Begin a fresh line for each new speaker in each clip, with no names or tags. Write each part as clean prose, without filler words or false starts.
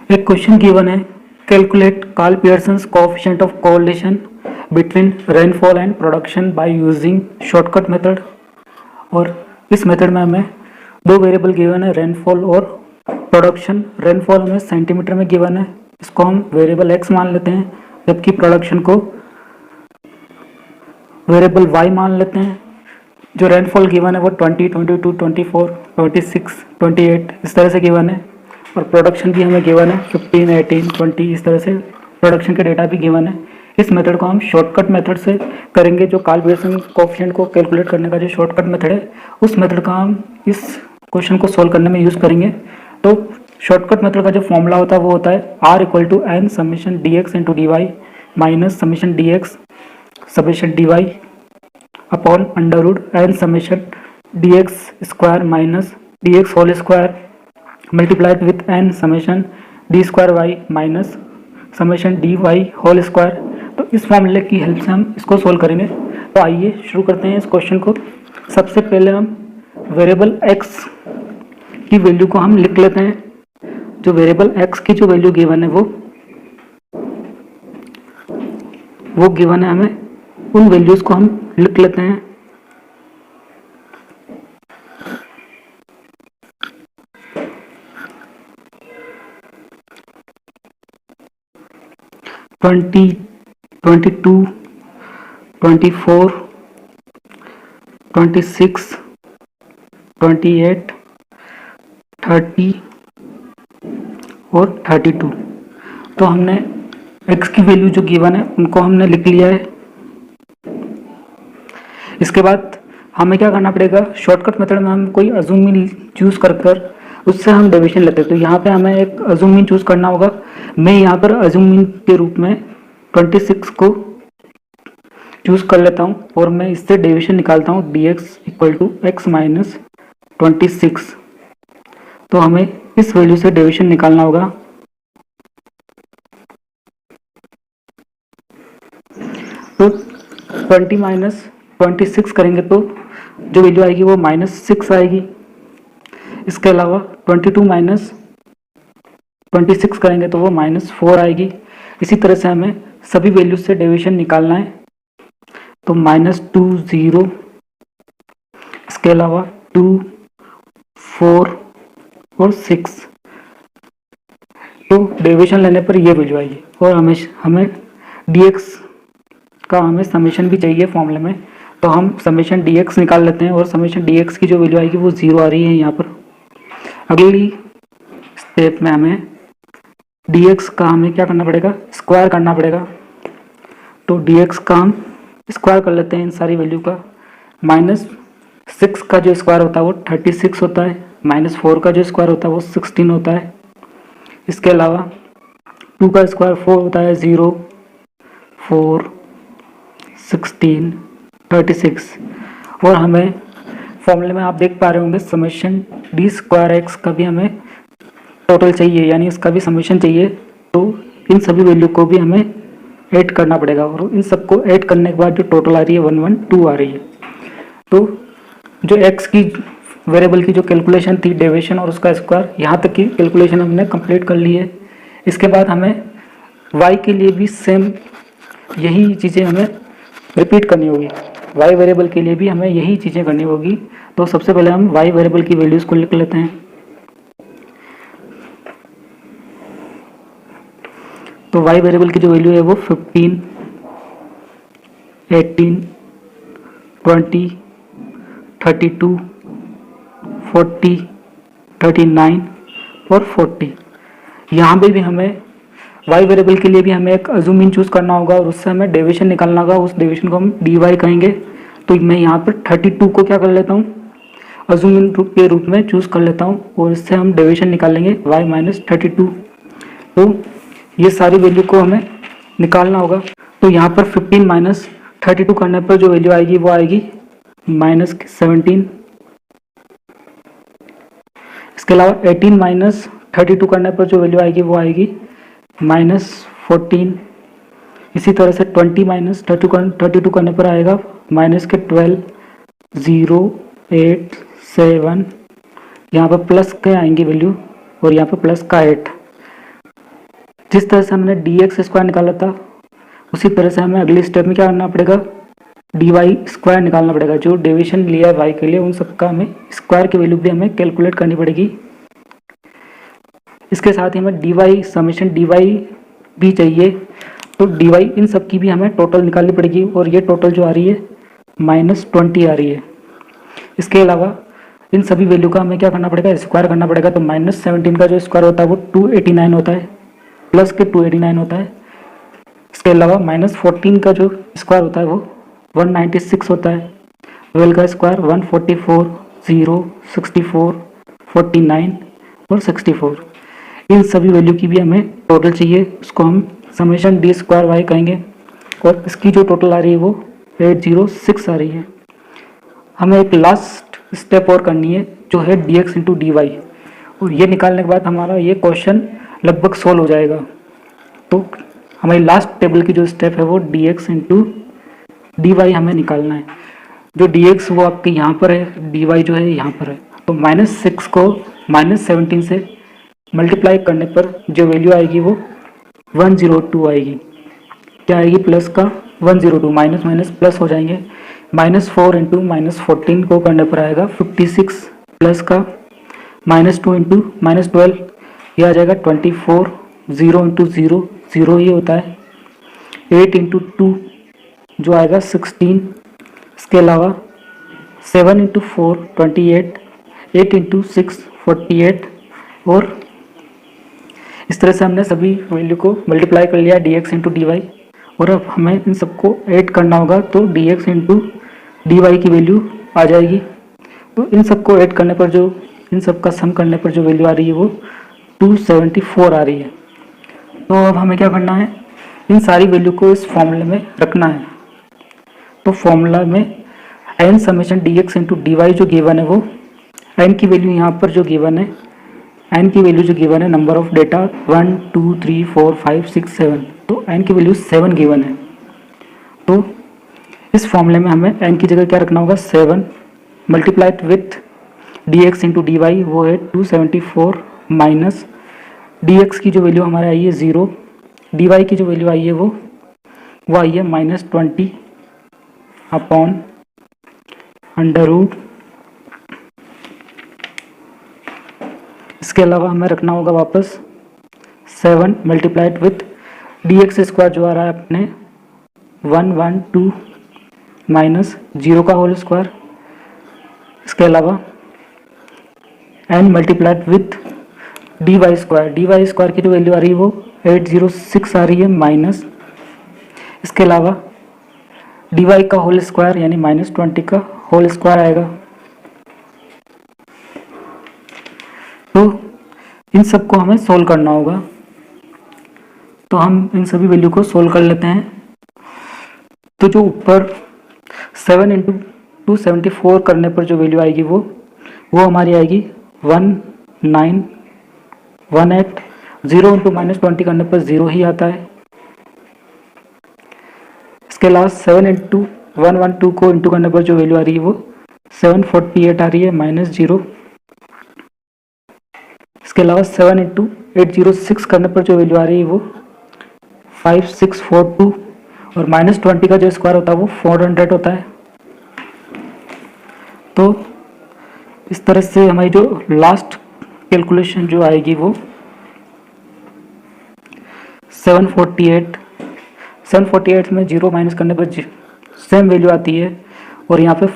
एक question given है, calculate Karl Pearson's coefficient of correlation between rainfall and production by using shortcut method. और इस method में हमें दो वेरिएबल गिवन है, रेनफॉल और प्रोडक्शन। रेनफॉल हमें सेंटीमीटर में गिवन है, इसको हम वेरिएबल एक्स मान लेते हैं, जबकि प्रोडक्शन को वेरिएबल वाई मान लेते हैं। जो रेनफॉल गिवन है वो 20, 22, 24, 26, 28 इस तरह से गिवन है, और प्रोडक्शन भी हमें गिवन है 15, 18, 20 इस तरह से प्रोडक्शन के डेटा भी गिवन है। इस मेथड को हम शॉर्टकट मेथड से करेंगे। जो कार्ल पियर्सन कोएफिशिएंट को कैलकुलेट करने का जो शॉर्टकट मेथड है, उस मेथड का हम इस क्वेश्चन को सोल्व करने में यूज़ करेंगे। तो शॉर्टकट मेथड का जो फॉर्मूला होता है वो होता है R = n summation dx into dy minus summation dx summation dy upon under root n summation dx square minus dx whole square multiplied with n summation d square y minus summation d y whole square. तो इस फॉर्मूले की help से हम इसको solve करेंगे। तो आइए शुरू करते हैं इस क्वेश्चन को। सबसे पहले हम वेरिएबल x की वैल्यू को हम लिख लेते हैं। जो वेरिएबल x की जो वैल्यू गिवन है वो गिवन है, हमें उन वैल्यूज़ को हम लिख लेते हैं। ट्वेंटी 22, 24, 26, 28, 30 और 32। तो हमने x की वैल्यू जो गिवन है उनको हमने लिख लिया है। इसके बाद हमें क्या करना पड़ेगा, शॉर्टकट मेथड में हम कोई अजूमिंग चूज कर उससे हम डेविएशन लेते हैं। तो यहाँ पे हमें एक अजूमिंग चूज करना होगा। मैं यहाँ पर अजूमिंग के रूप में 26 को चूज कर लेता हूँ और मैं इससे डेविएशन निकालता हूँ dx = x माइनस 26। तो हमें इस वैल्यू से डेविएशन निकालना होगा। तो 20 माइनस 26 करेंगे तो जो वैल्यू आएगी वो -6 आएगी। इसके अलावा 22 माइनस 26 करेंगे तो वो -4 आएगी। इसी तरह से हमें सभी वैल्यूज से डेविएशन निकालना है। तो -2, 0, इसके अलावा 2, 4 और 6। तो डेविएशन लेने पर ये वैल्यू आएगी। और हमें dx का हमें समेशन भी चाहिए फॉर्मूले में। तो हम समेशन dx निकाल लेते हैं और समेशन dx की जो वैल्यू आएगी वो 0 आ रही है यहाँ पर। अगली स्टेप में हमें dx का हमें क्या करना पड़ेगा, स्क्वायर करना पड़ेगा। तो dx का हम स्क्वायर कर लेते हैं इन सारी वैल्यू का। -6 का जो स्क्वायर होता है वो 36 होता है, -4 का जो स्क्वायर होता है वो 16 होता है। इसके अलावा 2 का स्क्वायर 4 होता है, 0, 4, 16, 36। और हमें फॉर्मूले में आप देख पा रहे होंगे समेशन d² का भी हमें टोटल चाहिए, यानी इसका भी समेशन चाहिए। तो इन सभी वैल्यू को भी हमें ऐड करना पड़ेगा और इन सबको ऐड करने के बाद जो टोटल आ रही है 112 आ रही है। तो जो x की वेरिएबल की जो कैलकुलेशन थी, डेविएशन और उसका स्क्वायर, यहाँ तक की कैलकुलेशन हमने कंप्लीट कर ली है। इसके बाद हमें y के लिए भी सेम यही चीज़ें हमें रिपीट करनी होगी। y वेरिएबल के लिए भी हमें यही चीज़ें करनी होगी। तो सबसे पहले हम y वेरिएबल की वैल्यूज़ को लिख लेते हैं। तो y वेरिएबल की जो वैल्यू है वो 15, 18, 20, 32, 40, 39 और 40। यहाँ पे भी हमें y वेरिएबल के लिए भी हमें एक अजूमिंग चूज करना होगा और उससे हमें डेविएशन निकालना होगा। उस डेविएशन को हम dy कहेंगे। तो मैं यहाँ पर 32 को क्या कर लेता हूँ, अजूमिंग के रूप में चूज कर लेता हूँ और इससे हम डेविएशन निकालेंगे y - 32। तो ये सारी वैल्यू को हमें निकालना होगा। तो यहाँ पर 15 माइनस 32 करने पर जो वैल्यू आएगी वो आएगी -17। इसके अलावा 18 माइनस 32 करने पर जो वैल्यू आएगी वो आएगी -14। इसी तरह से 20 माइनस 32 करने पर आएगा -12, 0, 8, 7। यहाँ पर प्लस के आएंगी वैल्यू और यहाँ पर प्लस का 8। जिस तरह से हमने dx² निकाला था उसी तरह से हमें अगले स्टेप में क्या करना पड़ेगा, dy² निकालना पड़ेगा। जो डेविएशन लिया है y के लिए उन सबका हमें स्क्वायर की वैल्यू भी हमें कैलकुलेट करनी पड़ेगी। इसके साथ ही हमें dy समेशन dy भी चाहिए, तो dy इन सब की भी हमें टोटल निकालनी पड़ेगी और ये टोटल जो आ रही है -20 आ रही है। इसके अलावा इन सभी वैल्यू का हमें क्या करना पड़ेगा, स्क्वायर करना पड़ेगा। तो -17 का जो स्क्वायर होता है वो 289 होता है, प्लस के 289 होता है। इसके अलावा -14 का जो स्क्वायर होता है वो 196 होता है। 12 का स्क्वायर 144, 0, 64, 49 और 64। इन सभी वैल्यू की भी हमें टोटल चाहिए, उसको हम समेशन d² y कहेंगे और इसकी जो टोटल आ रही है वो 806 आ रही है। हमें एक लास्ट स्टेप और करनी है जो है dx इंटू dy, और ये निकालने के बाद हमारा ये क्वेश्चन लगभग सोल्व हो जाएगा। तो हमारी लास्ट टेबल की जो स्टेप है वो dx इंटू dy हमें निकालना है। जो dx वो आपके यहाँ पर है, dy जो है यहाँ पर है। तो -6 को -17 से मल्टीप्लाई करने पर जो वैल्यू आएगी वो 102 आएगी। क्या आएगी, प्लस का 102, माइनस माइनस प्लस हो जाएंगे। -4 इंटू -14 को करने पर आएगा 56, प्लस का -2 इंटू -12 ये आ जाएगा 24, 0 इंटू 0 0 ही होता है। 8 इंटू 2 जो आएगा 16, इसके अलावा 7 इंटू 4 28, 8 इंटू 6 48, और इस तरह से हमने सभी वैल्यू को मल्टीप्लाई कर लिया dx इंटू dy, और अब हमें इन सबको ऐड करना होगा। तो dx इंटू dy की वैल्यू आ जाएगी। तो इन सबको ऐड करने पर जो इन सब का सम करने पर जो वैल्यू आ रही है वो 274 आ रही है। तो अब हमें क्या करना है, इन सारी वैल्यू को इस फॉर्मूले में रखना है। तो फॉर्मूला में n summation dx into dy जो गिवन है वो n की वैल्यू यहाँ पर जो गिवन है, n की वैल्यू जो गिवन है नंबर ऑफ डेटा 1 2 3 4 5 6 7, तो n की वैल्यू 7 गिवन है। तो इस फॉर्मूले में हमें n की जगह क्या रखना होगा, 7 multiplied with dx into dy वो है 274, माइनस dx की जो वैल्यू हमारे आई है 0, dy की जो वैल्यू आई है वो आई है -20 अपॉन अंडर रूट। इसके अलावा हमें रखना होगा वापस 7 मल्टीप्लाइड विथ dx² जो आ रहा है अपने 112 माइनस 0 का होल स्क्वायर। इसके अलावा n मल्टीप्लाइड विथ dy² की जो वैल्यू आ रही है वो 806 आ रही है, माइनस इसके अलावा dy का होल स्क्वायर यानी -20 का होल स्क्वायर आएगा। तो इन सबको हमें सोल्व करना होगा। तो हम इन सभी वैल्यू को सोल्व कर लेते हैं। तो जो ऊपर 7 इंटू 274 करने पर जो वैल्यू आएगी वो हमारी आएगी 1918। 0 इंटू -20 करने पर 0 ही आता है। इसके अलावा 7 इंटू 112 को इंटू करने पर जो वैल्यू आ रही है वो 748 आ रही है, -0। इसके अलावा 7 इंटू 806 करने पर जो वैल्यू आ रही है वो 5642, और -20 का जो स्क्वायर होता है वो 400 होता है। तो इस तरह से हमारी जो लास्ट कैलकुलेशन जो आएगी वो 748 में 0 माइनस करने पर सेम वैल्यू आती है, और यहाँ पे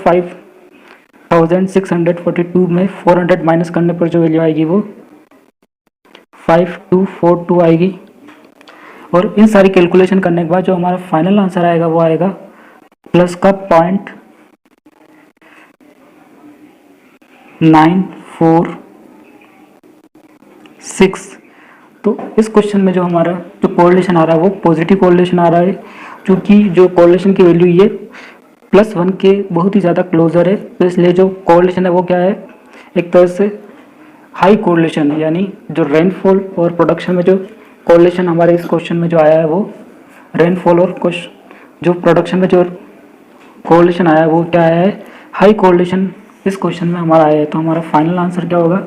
5642 में 400 माइनस करने पर जो वैल्यू आएगी वो 5242 आएगी। और इन सारी कैलकुलेशन करने के बाद जो हमारा फाइनल आंसर आएगा वो आएगा प्लस का 0.946। तो इस क्वेश्चन में जो हमारा जो कोरिलेशन आ रहा है वो पॉजिटिव कोरिलेशन आ रहा है, क्योंकि जो कोरिलेशन की वैल्यू ये +1 के बहुत ही ज़्यादा क्लोजर है। तो इसलिए जो कोरिलेशन है वो क्या है, एक तरह से हाई कोरिलेशन है। यानी जो रेनफॉल और प्रोडक्शन में जो कोरिलेशन हमारे इस क्वेश्चन में जो आया है वो रेनफॉल और जो प्रोडक्शन में जो कोरिलेशन आया है वो क्या आया है, हाई कोरिलेशन इस क्वेश्चन में हमारा आया है। तो हमारा फाइनल आंसर क्या होगा,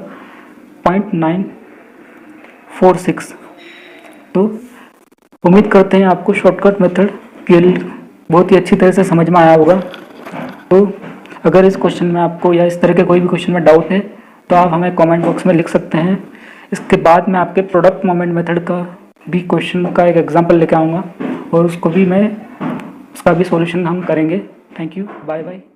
0.946। तो उम्मीद करते हैं आपको शॉर्टकट मेथड के बहुत ही अच्छी तरह से समझ में आया होगा। तो अगर इस क्वेश्चन में आपको या इस तरह के कोई भी क्वेश्चन में डाउट है तो आप हमें कमेंट बॉक्स में लिख सकते हैं। इसके बाद मैं आपके प्रोडक्ट मोमेंट मेथड का भी क्वेश्चन का एक एग्जांपल लेके आऊँगा और उसको भी मैं उसका भी सॉल्यूशन हम करेंगे। Thank you, bye bye.